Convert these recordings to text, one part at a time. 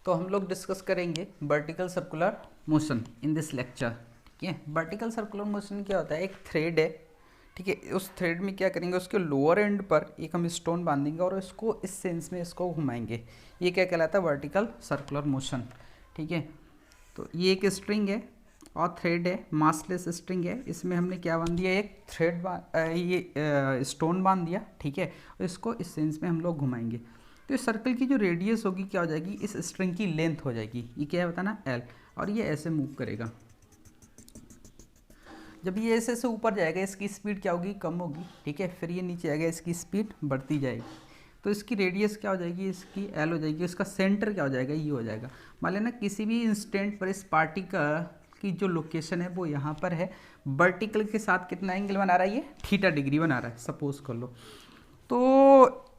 तो हम लोग डिस्कस करेंगे vertical circular motion in this lecture. ठीक है, वर्टिकल सर्कुलर मोशन क्या होता है? एक थ्रेड है, ठीक है। उस थ्रेड में क्या करेंगे, उसके लोअर एंड पर एक हम स्टोन बांधेंगे और इसको इस सेंस में इसको घुमाएंगे। ये क्या कहलाता है? Vertical circular motion. ठीक है, तो ये एक स्ट्रिंग है और थ्रेड है, मासलेस स्ट्रिंग है। इसमें हमने क्या बांध दिया? एक थ्रेड ये स्टोन बांध दिया। ठीक है, और इसको इस सेंस में हम लोग घुमाएंगे। तो इस सर्कल की जो रेडियस होगी क्या हो जाएगी? इस स्ट्रिंग की लेंथ हो जाएगी। ये क्या है बताना? एल। और ये ऐसे मूव करेगा। जब ये ऐसे से ऊपर जाएगा इसकी स्पीड क्या होगी? कम होगी। ठीक है, फिर ये नीचे आएगा इसकी स्पीड बढ़ती जाएगी। तो इसकी रेडियस क्या हो जाएगी? इसकी एल हो जाएगी। इसका सेंटर क्या हो जाएगा? ये हो जाएगा। मान लेना किसी भी इंस्टेंट पर इस पार्टिकल की जो लोकेशन है वो यहाँ पर है। वर्टिकल के साथ कितना एंगल बना रहा है? ये थीटा डिग्री बना रहा है, सपोज कर लो। तो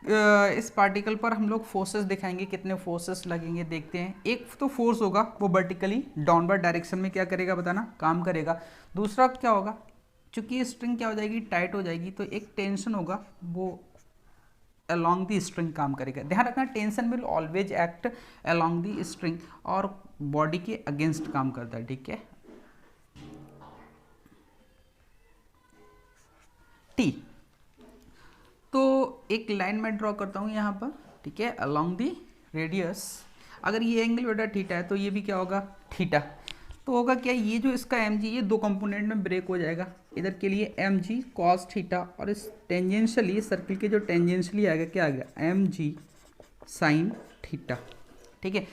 इस पार्टिकल पर हम लोग फोर्सेस दिखाएंगे, कितने फोर्सेस लगेंगे देखते हैं। एक तो फोर्स होगा वो वर्टिकली डाउनवर्ड डायरेक्शन में क्या करेगा बताना? काम करेगा। दूसरा क्या होगा? चूंकि स्ट्रिंग क्या हो जाएगी? टाइट हो जाएगी, तो एक टेंशन होगा वो अलोंग दी स्ट्रिंग काम करेगा। ध्यान रखना, tension will always act along the string और बॉडी के अगेंस्ट काम करता है। ठीक है, टी। तो एक लाइन मैं ड्रॉ करता हूँ यहाँ पर। ठीक है, अलोंग दी रेडियस। अगर ये एंगल बेटा थीटा है तो ये भी क्या होगा? थीटा। तो होगा क्या? ये जो इसका एम जी, ये दो कंपोनेंट में ब्रेक हो जाएगा। इधर के लिए एम जी कॉस थीटा और इस टेंजेंशियली सर्किल के जो टेंजेंशियली आएगा क्या आ गया? M G sine theta. ठीक है,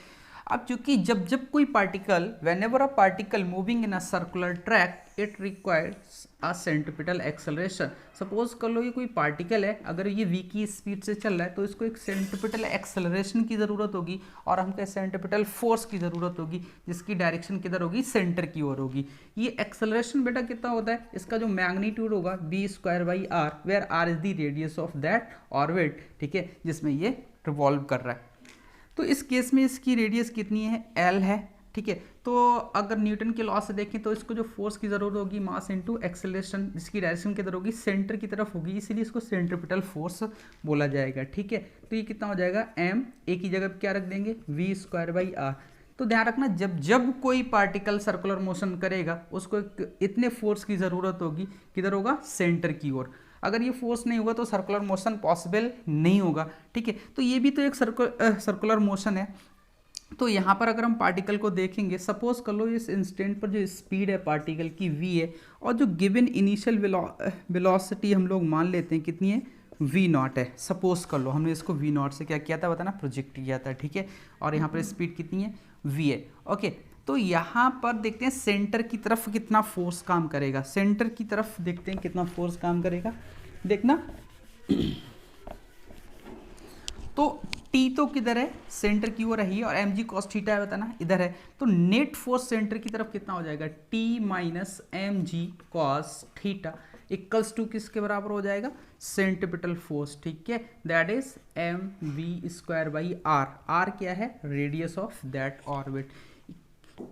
अब चूंकि जब जब कोई particle, whenever a particle moving in a circular track it requires a centripetal acceleration. Suppose कर लो ये कोई पार्टिकल है, अगर ये v की स्पीड से चल रहा है तो इसको एक सेंट्रिपिटल एक्सेलरेशन की ज़रूरत होगी और हमको सेंट्रिपिटल फोर्स की ज़रूरत होगी, जिसकी डायरेक्शन किधर होगी? सेंटर की ओर होगी। ये एक्सेलरेशन बेटा कितना होता है? इसका जो मैग्नीट्यूड होगा v²/r, where r is the radius of that orbit. ठीक है, जिसमें ये रिवॉल्व कर रहा है। तो इस केस में इसकी रेडियस कितनी है? एल है। ठीक है, तो अगर न्यूटन के लॉ से देखें तो इसको जो फोर्स की जरूरत होगी मास इनटू एक्सेलरेशन, जिसकी डायरेक्शन किधर होगी? सेंटर की तरफ होगी, इसीलिए इसको सेंट्रिपिटल फोर्स बोला जाएगा। ठीक है, तो ये कितना हो जाएगा? एम। ए की जगह क्या रख देंगे? v²/r। तो ध्यान रखना, जब जब कोई पार्टिकल सर्कुलर मोशन करेगा उसको इतने फोर्स की जरूरत होगी, किधर होगा? सेंटर की ओर। अगर ये फोर्स नहीं होगा तो सर्कुलर मोशन पॉसिबल नहीं होगा। ठीक है, तो ये भी तो एक सर्कुलर मोशन है। तो यहाँ पर अगर हम पार्टिकल को देखेंगे, सपोज कर लो इस इंस्टेंट पर जो स्पीड है पार्टिकल की v है और जो गिवन इनिशियल वेलोसिटी हम लोग मान लेते हैं कितनी है? v0 है। सपोज कर लो हमने इसको v0 से क्या किया था बताना? प्रोजेक्ट किया था। ठीक है, और यहाँ पर स्पीड कितनी है? v है। ओके, तो यहाँ पर देखते हैं सेंटर की तरफ कितना फोर्स काम करेगा। सेंटर की तरफ देखते हैं कितना फोर्स काम करेगा। देखना तो टी तो किधर है? सेंटर की ओर है और एम जी कॉस थीटा है बताना, इधर है। तो नेट फोर्स सेंटर की तरफ कितना हो जाएगा? T minus M G cos theta equals to किसके बराबर हो जाएगा? Centripetal force. ठीक है, that is M v²/r। R क्या है? Radius of that orbit.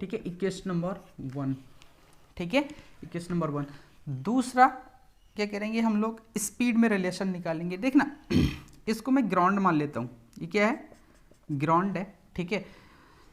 ठीक है, इक्वेशन नंबर 1। ठीक है, इक्वेशन नंबर 1। दूसरा क्या करेंगे हम लोग? स्पीड में रिलेशन निकालेंगे। देखना इसको मैं ग्राउंड मान लेता हूँ। ये क्या है? ग्राउंड है। ठीक है,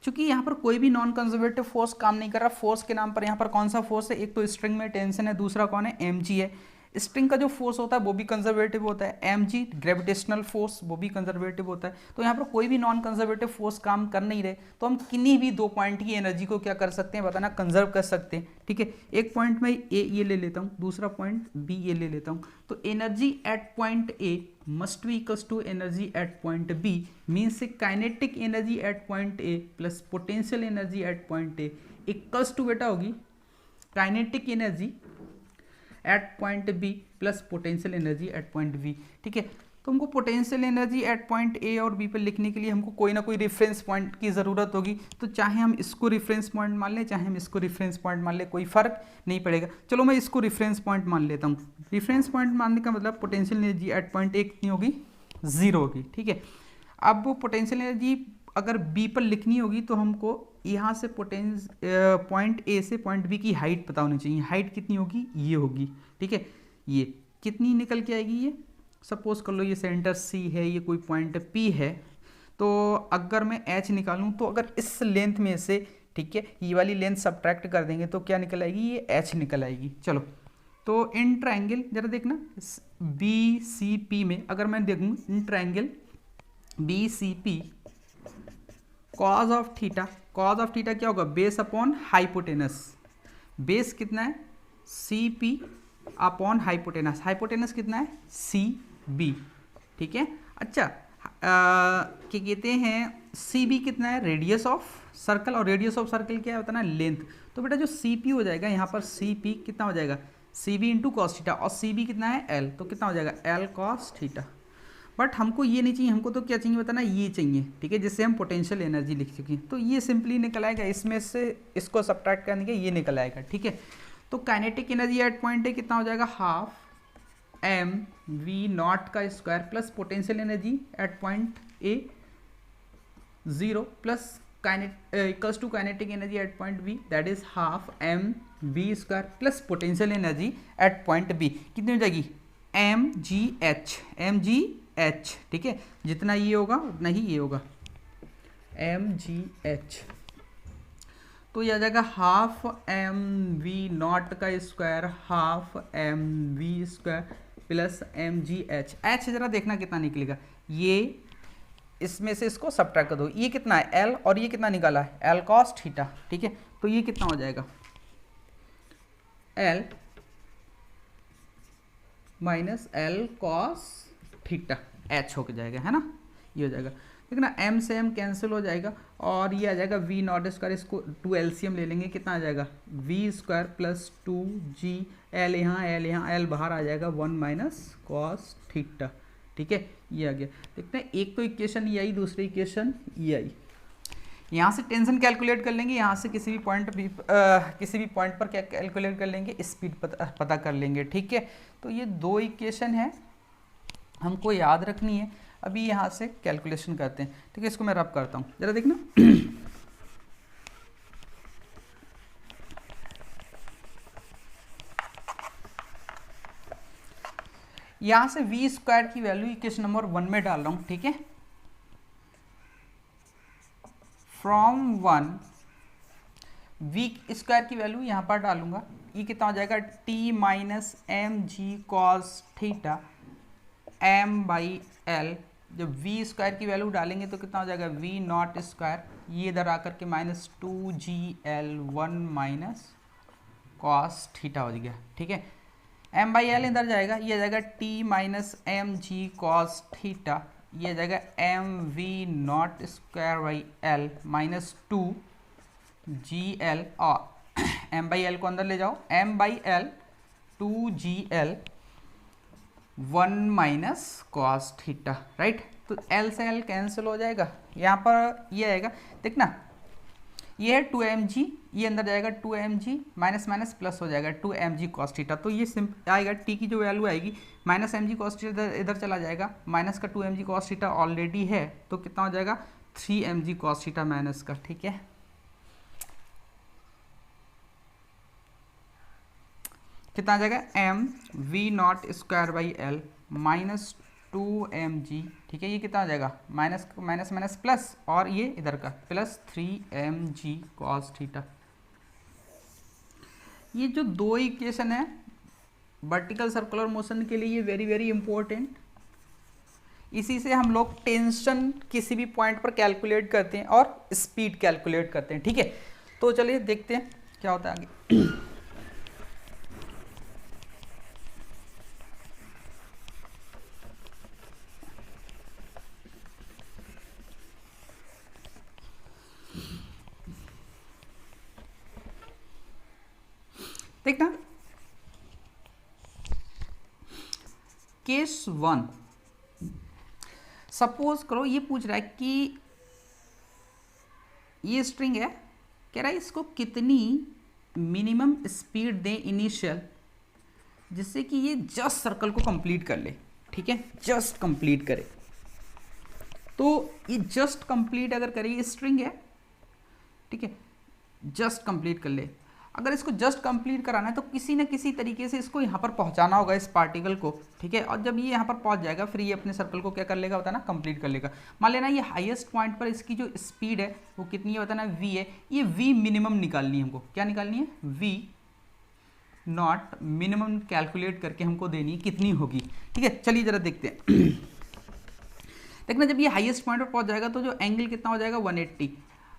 चूंकि यहाँ पर कोई भी नॉन कंजर्वेटिव फोर्स काम नहीं कर रहा। फोर्स के नाम पर यहाँ पर कौन सा फोर्स है? एक तो स्ट्रिंग में टेंशन है, दूसरा कौन है? एम जी है। स्ट्रिंग का जो फोर्स होता है वो भी कंजर्वेटिव होता है, एम जी ग्रेविटेशनल फोर्स वो भी कंजर्वेटिव होता है। तो यहाँ पर कोई भी नॉन कंजर्वेटिव फोर्स काम कर नहीं रहे, तो हम किन्हीं भी दो पॉइंट की एनर्जी को क्या कर सकते हैं बताना? कंजर्व कर सकते हैं। ठीक है, एक पॉइंट में ए ये ले लेता हूँ, दूसरा पॉइंट बी ये ले लेता हूँ। तो energy at point A must be equals to energy at point B, means kinetic energy at point A plus potential energy at point A equals to बेटा होगी kinetic energy at point B plus potential energy at point B. ठीक है, तो हमको potential energy at point A और B पर लिखने के लिए हमको कोई ना कोई रेफरेंस पॉइंट की ज़रूरत होगी। तो चाहे हम इसको रेफरेंस पॉइंट मान लें, चाहे हम इसको रेफरेंस पॉइंट मान लें, कोई फर्क नहीं पड़ेगा। चलो मैं इसको रेफरेंस पॉइंट मान लेता हूँ। रेफरेंस पॉइंट मानने का मतलब पोटेंशियल एनर्जी एट पॉइंट ए कितनी होगी? 0 होगी। ठीक है, अब वो पोटेंशियल एनर्जी अगर बी पर लिखनी होगी तो हमको यहाँ से पॉइंट ए से पॉइंट बी की हाइट पता होनी चाहिए। हाइट कितनी होगी? ये होगी। ठीक है, ये कितनी निकल के आएगी? ये सपोज कर लो ये सेंटर सी है, ये कोई पॉइंट पी है, तो अगर मैं h निकालूं तो अगर इस लेंथ में से, ठीक है, ये वाली लेंथ सब्ट्रैक्ट कर देंगे तो क्या निकल आएगी, ये h निकल आएगी। चलो तो इन ट्रायंगल जरा देखना बी सी पी में अगर मैं देखूँ in triangle B C P cos of theta क्या होगा, बेस अपॉन हाइपोटेनस। बेस कितना है सी पी अपॉन हाइपोटेनस कितना है सी बी, ठीक है। अच्छा क्या कहते हैं सी बी कितना है, रेडियस ऑफ सर्कल, और रेडियस ऑफ सर्कल क्या होता है ना, लेंथ। तो बेटा जो सी पी हो जाएगा यहाँ पर सी पी कितना हो जाएगा, C B into cos theta, और सी बी कितना है एल, तो कितना हो जाएगा एल कॉस थीटा। बट हमको ये नहीं चाहिए, हमको तो क्या चाहिए बताना, ये चाहिए, ठीक है, जिससे हम पोटेंशियल एनर्जी लिख चुके हैं। तो ये सिंपली निकल आएगा, इसमें से इसको सब्ट्रैक्ट करने के ये निकल आएगा, ठीक है। तो kinetic energy at point A कितना हो जाएगा, हाफ एम वी नॉट का square plus potential energy at point A 0 plus equals to kinetic energy at point B that is half M V square plus potential energy at point B कितनी हो जाएगी, M G H, ठीक है, जितना ये होगा उतना ही ये होगा एम जी एच। तो ये आ जाएगा हाफ एम वी नॉट का square half M V square plus M G H. H जरा देखना कितना निकलेगा, ये इसमें से इसको सब्ट्रैक्ट कर दो, ये कितना है एल और ये कितना निकाला है एल कॉस थीटा, ठीक है। तो ये कितना हो जाएगा L minus L cos theta, H हो जाएगा, है ना, ये हो जाएगा। ठीक ना, एम से एम कैंसिल हो जाएगा और ये आ जाएगा वी नॉट स्क्वायर, इसको 2 एलसीएम ले लेंगे, कितना आ जाएगा V square plus 2 G L यहाँ एल बाहर आ जाएगा 1 माइनस कॉस थीटा, ठीक है, ये आ गया। देखते हैं एक तो इक्वेशन ये आई, दूसरी इक्वेशन ये आई। यहाँ से टेंशन कैलकुलेट कर लेंगे, यहाँ से किसी भी पॉइंट पर क्या कैलकुलेट कर लेंगे, स्पीड पता कर लेंगे, ठीक है। तो ये 2 इक्वेशन है हमको याद रखनी है। अभी यहाँ से कैलकुलेशन करते हैं, ठीक है, इसको मैं रब करता हूँ जरा देखना। यहाँ से वी स्क्वायर की वैल्यू इक्वेशन नंबर 1 में डाल रहा हूँ, ठीक है। फ्रॉम 1 वी स्क्वायर की वैल्यू यहाँ पर डालूंगा, ये कितना हो जाएगा T minus M G cos theta M by L. जब वी स्क्वायर की वैल्यू डालेंगे तो कितना हो जाएगा वी नॉट स्क्वायर, ये इधर आकर के minus 2 G L 1 minus cos theta हो गया, ठीक है। एम बाई एल इधर जाएगा, ये आ जाएगा T minus M G cos theta, ये आ जाएगा M we naught square by L minus 2 G L, और एम बाई एल को अंदर ले जाओ, M by L 2 G L 1 minus cos theta, right. तो एल से एल कैंसिल हो जाएगा, यहाँ पर ये आएगा, देखना ये है 2mg, ये अंदर जाएगा 2mg माइनस माइनस प्लस हो जाएगा 2mg कॉस थीटा। तो ये सिंपल आएगा, टी की जो वैल्यू आएगी माइनस mg कॉस थीटा इधर चला जाएगा, माइनस का 2mg कॉस थीटा ऑलरेडी है, तो कितना हो जाएगा 3mg कॉस थीटा माइनस का, ठीक है। कितना आ जाएगा M we naught square by L minus 2mg, ठीक है, ये कितना आ जाएगा माइनस माइनस माइनस प्लस, और ये इधर का प्लस 3mg कॉस थीटा। ये जो 2 इक्वेशन है वर्टिकल सर्कुलर मोशन के लिए, ये वेरी वेरी इंपॉर्टेंट। इसी से हम लोग टेंशन किसी भी पॉइंट पर कैलकुलेट करते हैं और स्पीड कैलकुलेट करते हैं, ठीक है। तो चलिए देखते हैं क्या होता है आगे। देखना केस 1, सपोज करो ये पूछ रहा है कि ये स्ट्रिंग है, कह रहा है इसको कितनी मिनिमम स्पीड दें इनिशियल, जिससे कि ये जस्ट सर्कल को कंप्लीट कर ले, ठीक है, जस्ट कंप्लीट करे। तो ये जस्ट कंप्लीट अगर करे, ये स्ट्रिंग है, ठीक है, जस्ट कंप्लीट कर ले। अगर इसको जस्ट कंप्लीट कराना है तो किसी न किसी तरीके से इसको यहाँ पर पहुँचाना होगा इस पार्टिकल को, ठीक है। और जब ये यहाँ पर पहुँच जाएगा फिर ये अपने सर्कल को क्या कर लेगा बताना, कंप्लीट कर लेगा। मान लेना ये हाईएस्ट पॉइंट पर इसकी जो स्पीड है वो कितनी है बताना, v है। ये v मिनिमम निकालनी है हमको, क्या निकालनी है, v नॉट मिनिमम कैलकुलेट करके हमको देनी है, कितनी होगी, ठीक है। चलिए जरा देखते हैं। देखना जब ये हाईएस्ट पॉइंट पर पहुंच जाएगा तो जो एंगल कितना हो जाएगा 180।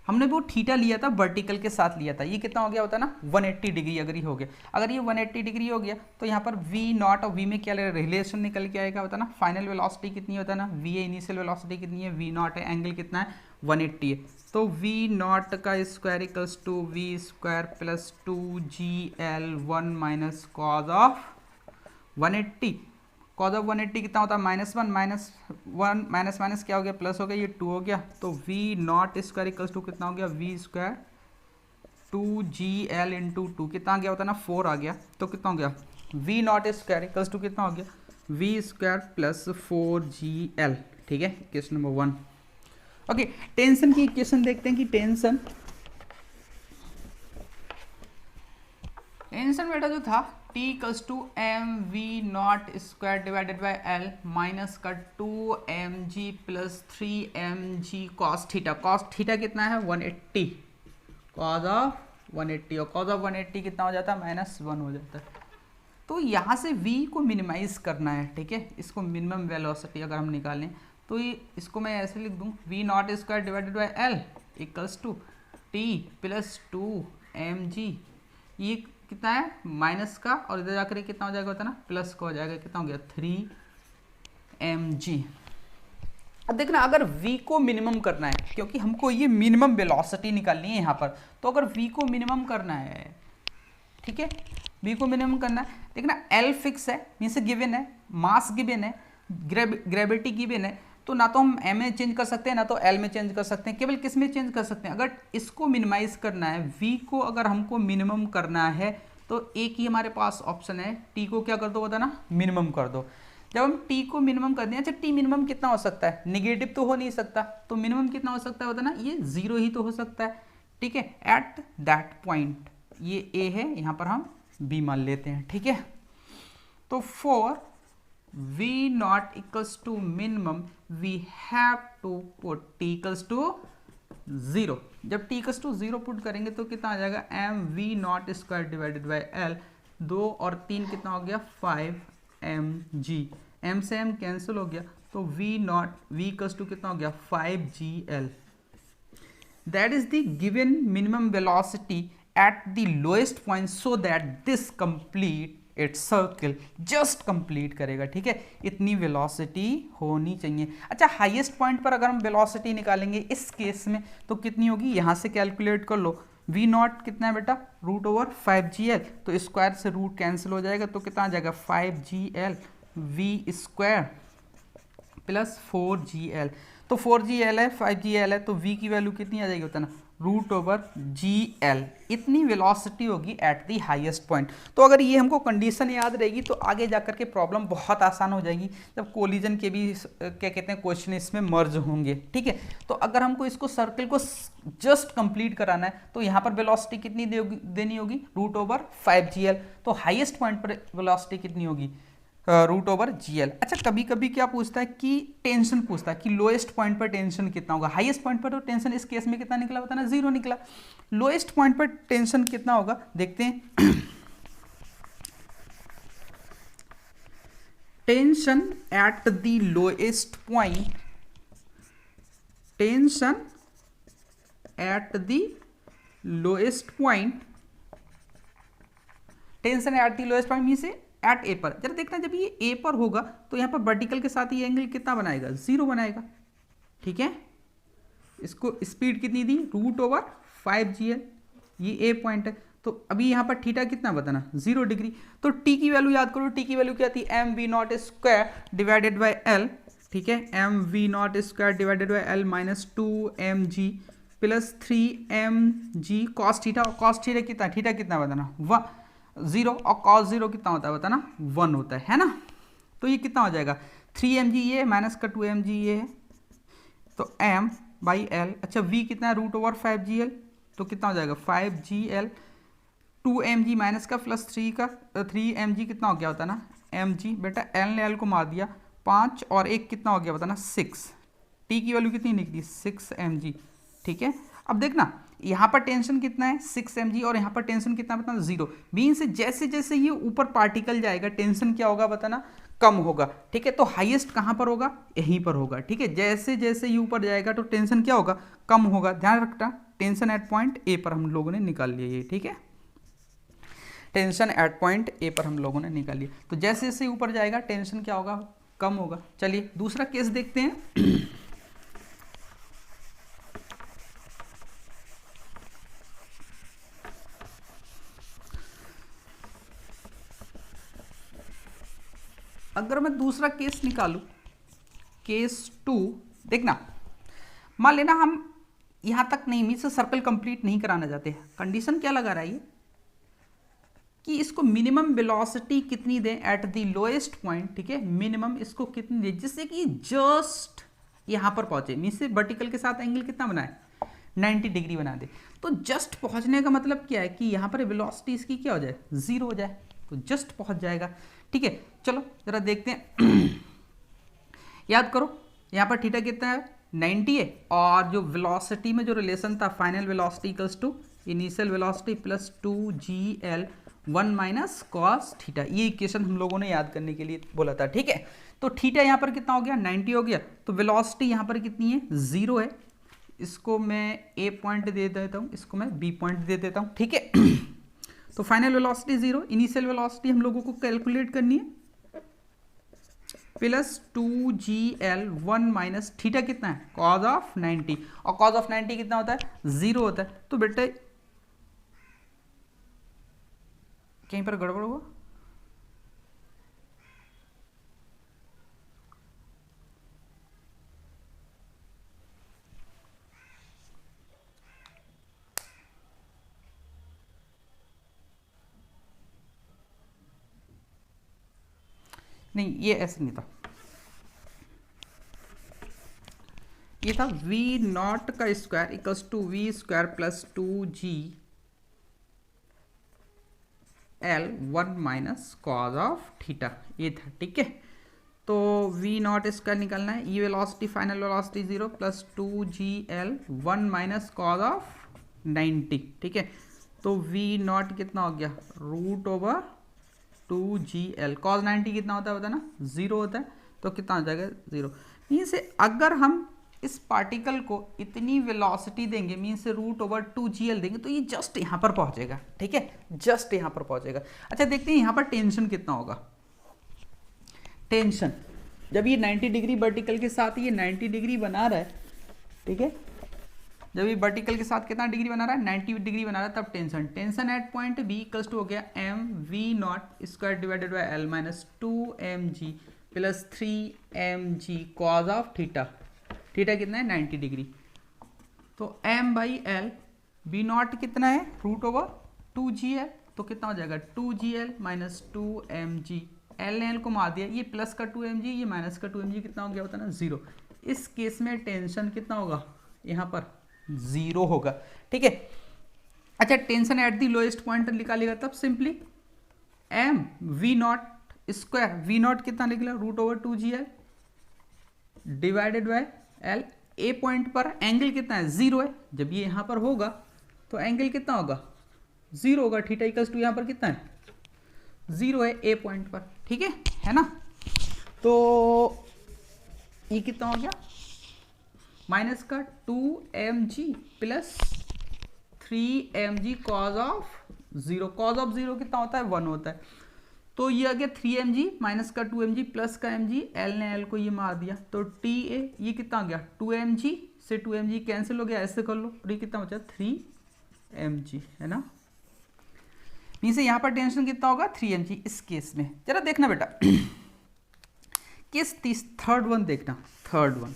हमने वो थीटा लिया था वर्टिकल के साथ लिया था, ये कितना हो गया होता है ना 180 डिग्री। अगर ये हो गया, अगर ये 180 डिग्री हो गया तो यहाँ पर v नॉट और v में क्या रिलेशन निकल के आएगा होता है ना, फाइनल वेलोसिटी कितनी होता है ना, v है, इनिशियल वेलोसिटी कितनी है, v नॉट है, एंगल कितना है 180 है। तो v नॉट का square equals to v square plus 2gl1 minus cos of 180। Cos of 180 कितना होता है -1 माइनस क्या हो गया, प्लस हो गया, ये 2 हो गया। तो v naught square equals to कितना हो गया, v स्क्वायर 2gl इंटू 2 कितना आ गया होता है ना 4 आ गया। तो कितना हो गया, v naught square equals to कितना हो गया, v स्क्वायर प्लस 4gl, ठीक है। Question number 1। ओके, टेंशन की इक्वेशन देखते हैं कि टेंशन बेटा जो था T equals to M we naught square divided by L minus का 2mg plus 3mg cos theta. Cos theta कितना है 180, कॉस ऑफ 180, और कॉस ऑफ 180 कितना हो जाता है -1 हो जाता है। तो यहाँ से v को मिनिमाइज करना है, ठीक है। इसको मिनिमम वेलोसिटी अगर हम निकालें तो ये इसको मैं ऐसे लिख दूँ, v naught square divided by L equals to T plus 2mg, ये कितना है माइनस का, और इधर जाकर कितना हो जाएगा होता है ना प्लस का हो जाएगा, कितना हो गया 3mg। अब देखना अगर v को मिनिमम करना है, क्योंकि हमको ये मिनिमम वेलोसिटी निकालनी है यहाँ पर, तो अगर v को मिनिमम करना है, ठीक है, v को मिनिमम करना है, देखना l फिक्स है, मीन्स गिवन है, मास गिवन है, ग्रेविटी गिवन है, तो ना तो हम m में चेंज कर सकते हैं ना तो l में चेंज कर सकते हैं, केवल किस में चेंज कर सकते हैं, अगर इसको मिनिमाइज करना है, v को अगर हमको मिनिमम करना है तो एक ही हमारे पास ऑप्शन है, t को क्या कर दो बता ना मिनिमम कर दो। जब हम t को मिनिमम कर दें, अच्छा t मिनिमम कितना हो सकता है, निगेटिव तो हो नहीं सकता, तो मिनिमम कितना हो सकता है बता ना, ये 0 ही तो हो सकता है, ठीक है। एट दैट पॉइंट ये a है, यहाँ पर हम b मान लेते हैं, ठीक है। तो for v naught equals to minimum we have to put t equals to 0। जब t इक्वल्स टू 0 पुट करेंगे तो कितना आ जाएगा, M we naught square divided by L, 2 और 3 कितना हो गया 5mg, m से m कैंसिल हो गया, तो v naught v equals to कितना हो गया 5gl। That is the given minimum velocity at the lowest point so that this complete its circle, just complete करेगा, ठीक है। इतनी वेलोसिटी होनी चाहिए। अच्छा, हाईएस्ट पॉइंट पर अगर हम वेलोसिटी निकालेंगे इस केस में तो कितनी होगी, यहाँ से कैलकुलेट कर लो, v नॉट कितना है बेटा √5gl, तो स्क्वायर से रूट कैंसिल हो जाएगा, तो कितना आ जाएगा 5gl v square plus 4gl। तो 4gl है 5gl है, तो v की वैल्यू कितनी आ जाएगी होता है ना √gl। इतनी वेलोसिटी होगी एट द हाईएस्ट पॉइंट। तो अगर ये हमको कंडीशन याद रहेगी तो आगे जाकर के प्रॉब्लम बहुत आसान हो जाएगी, जब कोलिजन के भी क्या कहते हैं क्वेश्चन इसमें मर्ज होंगे, ठीक है। तो अगर हमको इसको सर्कल को जस्ट कंप्लीट कराना है तो यहाँ पर वेलोसिटी कितनी देनी होगी √5gl। तो हाईएस्ट पॉइंट पर वेलोसिटी कितनी होगी √gl। अच्छा, कभी कभी क्या पूछता है कि टेंशन पूछता है कि लोएस्ट पॉइंट पर टेंशन कितना होगा। हाईएस्ट पॉइंट पर तो टेंशन इस केस में कितना निकला बताना 0 निकला। लोएस्ट पॉइंट पर टेंशन कितना होगा देखते हैं। Tension at the lowest point, tension at the lowest point, tension at the lowest point means at A पर। जरा देखना जब ये ए पर होगा तो यहाँ पर वर्टिकल के साथ ये एंगल कितना बनाएगा 0 बनाएगा, ठीक है। इसको स्पीड कितनी दी √5gl, ये ए पॉइंट है, तो अभी यहाँ पर थीटा कितना बताना 0 डिग्री। तो टी की वैल्यू याद करो, टी की वैल्यू क्या थी M we naught square divided by L, ठीक है। M we naught square divided by L minus 2mg plus 3mg cos theta. Cos theta कितना, थीटा कितना बताना 0, और cos 0 कितना होता है बताना 1 होता है ना। तो ये कितना हो जाएगा 3mg ये माइनस का 2mg ये है, तो m बाई एल। अच्छा, v कितना है √5gl, तो कितना हो जाएगा 5gl 2 mg माइनस का प्लस 3 का 3 mg कितना हो गया होता है ना mg। बेटा एल ने एल को मार दिया 5 और 1 कितना हो गया बताना 6। टी की वैल्यू कितनी निकली 6 mg। ठीक है, अब देखना यहाँ पर टेंशन कितना है 6 mg और यहाँ पर टेंशन कितना बताना 0। मीन्स जैसे जैसे ये ऊपर पार्टिकल जाएगा टेंशन क्या होगा बताना कम होगा। ठीक है, तो हाईएस्ट कहाँ पर होगा यहीं पर होगा। ठीक है, जैसे जैसे ये ऊपर जाएगा तो टेंशन क्या होगा कम होगा। ध्यान रखना टेंशन एट पॉइंट ए पर हम लोगों ने निकाल लिया ये। ठीक है, टेंशन एट पॉइंट ए पर हम लोगों ने निकाल लिया। तो जैसे जैसे ऊपर जाएगा टेंशन क्या होगा कम होगा। चलिए दूसरा केस देखते हैं। अगर मैं दूसरा केस निकालूं केस 2, देखना मान लेना हम यहां तक नहीं मीन से सर्कल कंप्लीट नहीं कराना चाहते। कंडीशन क्या लगा रहा है ये कि इसको मिनिमम वेलोसिटी कितनी दें एट द लोएस्ट पॉइंट। ठीक है, मिनिमम इसको कितनी दें जिससे कि जस्ट यहां पर पहुंचे। मीन से वर्टिकल के साथ एंगल कितना बनाए 90 डिग्री बना दे। तो जस्ट पहुंचने का मतलब क्या है कि यहां पर वेलोसिटी इसकी क्या हो जाए 0 हो जाए, तो जस्ट पहुंच जाएगा। ठीक है, चलो जरा देखते हैं। याद करो यहाँ पर थीटा कितना है 90 है और जो वेलोसिटी में जो रिलेशन था final velocity equals to initial velocity plus 2gl 1 minus cos theta. ये इक्वेशन हम लोगों ने याद करने के लिए बोला था। ठीक है, तो थीटा यहाँ पर कितना हो गया 90 हो गया, तो वेलोसिटी यहाँ पर कितनी है 0 है। इसको मैं ए पॉइंट दे देता हूँ, इसको मैं बी पॉइंट दे देता हूँ। ठीक है, तो फाइनल वेलोसिटी 0, इनिशियल वेलोसिटी हम लोगों को कैलकुलेट करनी है प्लस 2gl 1 माइनस थीटा कितना है कॉज ऑफ 90 और कॉज ऑफ 90 कितना होता है 0 होता है। तो बेटे कहीं पर गड़बड़ हुआ नहीं, ये ऐसे नहीं था, ये था v नॉट का square equals to V square plus 2gl 1 minus cos of theta, ये था। ठीक है, तो v नॉट स्क्वायर निकालना है, ये velocity final velocity 0 plus 2gl 1 minus cos of 90। ठीक है, तो v नॉट कितना हो गया रूट ओवर 2gl कॉज 90 कितना होता है बताना 0 होता है, तो कितना हो जाएगा 0। मीन से अगर हम इस पार्टिकल को इतनी वेलोसिटी देंगे मीन से रूट ओवर 2gl देंगे तो ये जस्ट यहाँ पर पहुँचेगा। ठीक है, जस्ट यहाँ पर पहुँचेगा। अच्छा देखते हैं यहाँ पर टेंशन कितना होगा। टेंशन जब ये 90 डिग्री वर्टिकल के साथ ये 90 डिग्री बना रहा है। ठीक है, जब ये वर्टिकल के साथ कितना डिग्री बना रहा है 90 डिग्री बना रहा है, तब tension at point B equals to हो गया M we naught square divided by L minus 2mg plus 3mg cos of theta. Theta कितना है 90 डिग्री, तो m by L B naught कितना है रूट ओवर 2gl, तो कितना हो जाएगा 2gl माइनस 2mg। एल ने एल को मार दिया, ये प्लस का 2mg ये माइनस का 2mg कितना हो गया होता है ना 0। इस केस में टेंशन कितना होगा यहाँ पर 0 होगा। ठीक है, अच्छा tension at the lowest point निकालेगा तब simply m we naught square, v naught कितना निकला root over 2gl divided by l. A point पर एंगल कितना है 0 है, जब ये यहाँ पर होगा तो एंगल कितना होगा 0 होगा। थीटा इक्वल्स टू यहाँ पर कितना है 0 है ए पॉइंट पर। ठीक है ना, तो ये कितना हो गया माइनस का 2mg plus 3mg cos of 0। Cause of 0 कितना होता है 1 होता है, तो ये आ गया 3mg माइनस का 2mg प्लस का mg, l ने l को ये मार दिया, तो ta ये कितना हो गया 2mg से 2mg कैंसिल हो गया, ऐसे कर लो, और ये कितना बचा 3mg है ना। मीन से यहाँ पर टेंशन कितना होगा 3mg इस केस में। जरा देखना बेटा केस थर्ड वन देखना, थर्ड वन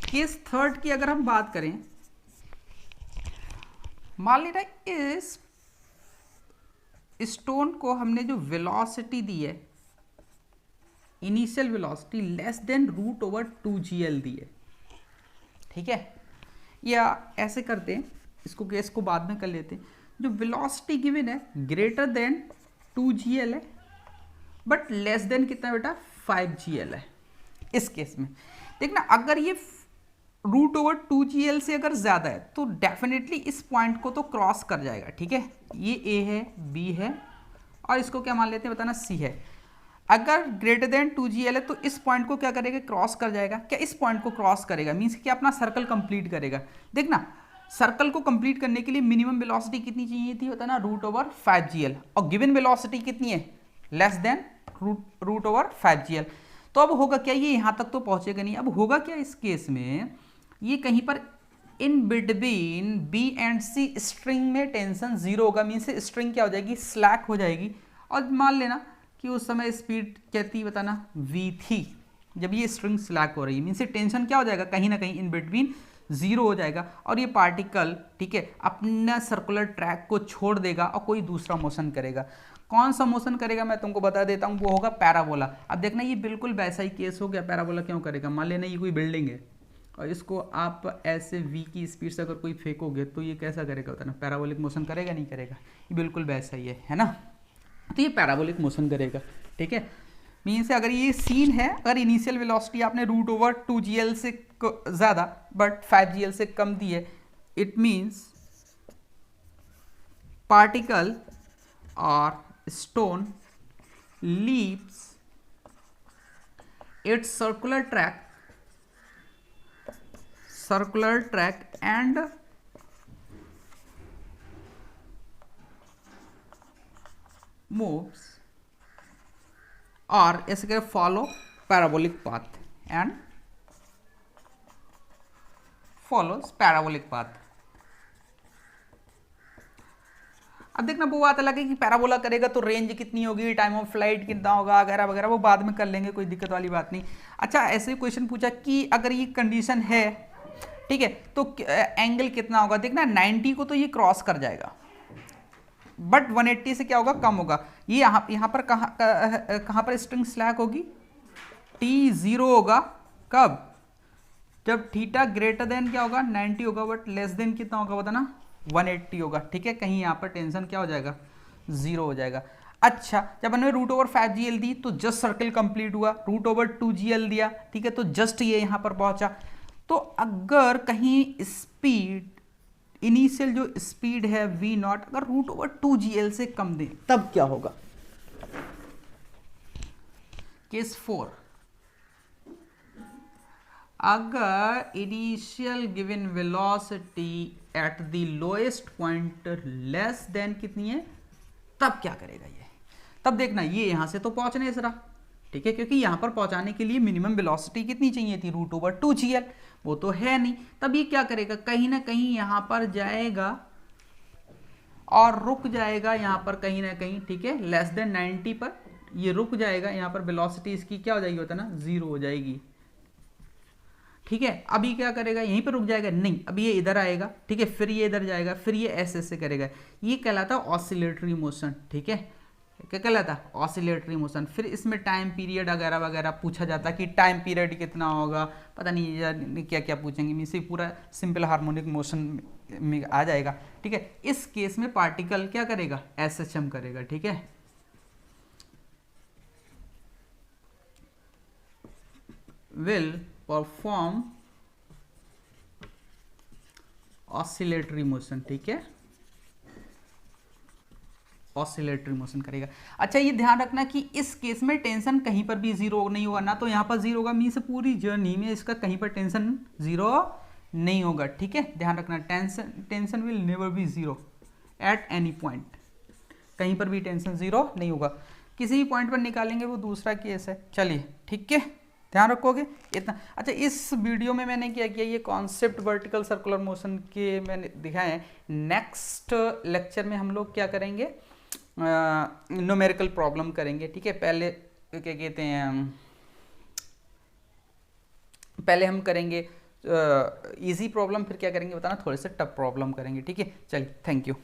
केस थर्ड की अगर हम बात करें मान लेना इस स्टोन को हमने जो वेलोसिटी दी है, initial velocity less than √2gl दी है, ठीक है। या ऐसे करते हैं, इसको केस को बाद में कर लेते हैं, जो वेलोसिटी गिवन है ग्रेटर देन 2gl है बट लेस देन कितना बेटा 5gl है। इस केस में देखना अगर ये √2gl से अगर ज़्यादा है तो डेफिनेटली इस पॉइंट को तो क्रॉस कर जाएगा, ठीक है। ये A है, B है और इसको क्या मान लेते हैं बताना, C है। अगर ग्रेटर देन 2gl है तो इस पॉइंट को क्या करेगा, क्रॉस कर जाएगा। क्या इस पॉइंट को क्रॉस करेगा मीन्स कि अपना सर्कल कंप्लीट करेगा। देखना सर्कल को कंप्लीट करने के लिए मिनिमम वेलोसिटी कितनी चाहिए थी बताना, √5gl, और गिवन वेलोसिटी कितनी है, लेस देन √5gl। तो अब होगा क्या, ये यहाँ तक तो पहुँचेगा नहीं। अब होगा क्या इस केस में, ये कहीं पर in between B and C string में टेंशन 0 होगा, मीन्स स्ट्रिंग क्या हो जाएगी, स्लैक हो जाएगी। और मान लेना कि उस समय स्पीड कहती बताना v थी, जब ये स्ट्रिंग स्लैक हो रही है मीन्स टेंशन क्या हो जाएगा, कहीं ना कहीं इन बिटवीन 0 हो जाएगा और ये पार्टिकल, ठीक है, अपना सर्कुलर ट्रैक को छोड़ देगा और कोई दूसरा मोशन करेगा। कौन सा मोशन करेगा मैं तुमको बता देता हूँ, वो होगा पैराबोला। अब देखना ये बिल्कुल वैसा ही केस हो गया। पैराबोला क्यों करेगा, मान लेना ये कोई बिल्डिंग है और इसको आप ऐसे v की स्पीड से अगर कोई फेंकोगे तो ये कैसा करेगा होता है ना, पैराबोलिक मोशन करेगा नहीं करेगा, ये बिल्कुल वैसा ही है ना। तो ये पैराबोलिक मोशन करेगा, ठीक है। मीन्स अगर ये सीन है, अगर इनिशियल वेलोसिटी आपने √2gl से ज़्यादा बट 5gl से कम दी है, इट मीन्स पार्टिकल और stone leaves it's circular track and moves or ऐसे करें follow parabolic path and follows parabolic path। अब देखना वो बात अलग है कि पैराबोला करेगा तो रेंज कितनी होगी, टाइम ऑफ फ्लाइट कितना होगा वगैरह वगैरह, वो बाद में कर लेंगे, कोई दिक्कत वाली बात नहीं। अच्छा ऐसे क्वेश्चन पूछा कि अगर ये कंडीशन है, ठीक है, तो एंगल कितना होगा। देखना 90 को तो ये क्रॉस कर जाएगा बट 180 से क्या होगा, कम होगा। ये यहाँ पर कहाँ पर स्ट्रिंग स्लैक होगी, T0 होगा। कब, जब थीटा ग्रेटर देन क्या होगा 90 होगा बट लेस देन कितना होगा बताना 180 होगा, ठीक है। कहीं यहाँ पर टेंशन क्या हो जाएगा, 0 हो जाएगा। अच्छा जब हमने √5gl दी तो जस्ट सर्कल कंप्लीट हुआ, √2gl दिया, ठीक है, तो जस्ट ये यहाँ पर पहुंचा। तो अगर कहीं स्पीड, इनिशियल जो स्पीड है v0 अगर √2gl से कम दे तब क्या होगा। केस 4, अगर initial given velocity at the lowest point less than कितनी है, तब क्या करेगा ये। तब देखना ये यहां से तो पहुंच नहीं रहा, ठीक है, क्योंकि यहां पर पहुंचाने के लिए मिनिमम वेलोसिटी कितनी चाहिए थी, √2gl, वो तो है नहीं। तब ये क्या करेगा, कहीं ना कहीं यहां पर जाएगा और रुक जाएगा यहां पर कहीं ना कहीं, ठीक है, लेस देन 90 पर ये रुक जाएगा। यहां पर वेलोसिटी इसकी क्या हो जाएगी होता है ना, 0 हो जाएगी, ठीक है। अभी क्या करेगा, यहीं पर रुक जाएगा, नहीं, अभी ये इधर आएगा, ठीक है, फिर ये इधर जाएगा, फिर ये ऐसे करेगा। ये कहलाता है ऑसिलेटरी मोशन, ठीक है, क्या कहलाता है, ऑसिलेटरी मोशन। फिर इसमें टाइम पीरियड वगैरह वगैरह पूछा जाता है कि टाइम पीरियड कितना होगा, पता नहीं क्या क्या पूछेंगे, मीन्स पूरा सिंपल हार्मोनिक मोशन में आ जाएगा, ठीक है। इस केस में पार्टिकल क्या करेगा, SHM करेगा, ठीक है। विल परफॉर्म ऑसिलेटरी मोशन, ठीक है, ऑसिलेटरी मोशन करेगा। अच्छा ये ध्यान रखना कि इस केस में टेंशन कहीं पर भी 0 नहीं होगा, ना तो यहाँ पर 0 होगा, मीन्स पूरी जर्नी में इसका कहीं पर टेंशन 0 नहीं होगा, ठीक है। ध्यान रखना tension will never be 0 at any point, कहीं पर भी टेंशन 0 नहीं होगा। किसी भी पॉइंट पर निकालेंगे वो दूसरा केस है। चलिए ठीक है, ध्यान रखोगे इतना। अच्छा इस वीडियो में मैंने क्या किया, ये कॉन्सेप्ट वर्टिकल सर्कुलर मोशन के मैंने दिखाए हैं। नेक्स्ट लेक्चर में हम लोग क्या करेंगे, न्यूमेरिकल प्रॉब्लम करेंगे, ठीक है। पहले क्या कहते हैं, पहले हम करेंगे इजी प्रॉब्लम फिर क्या करेंगे बताना, थोड़े से टफ प्रॉब्लम करेंगे, ठीक है। चलिए, थैंक यू।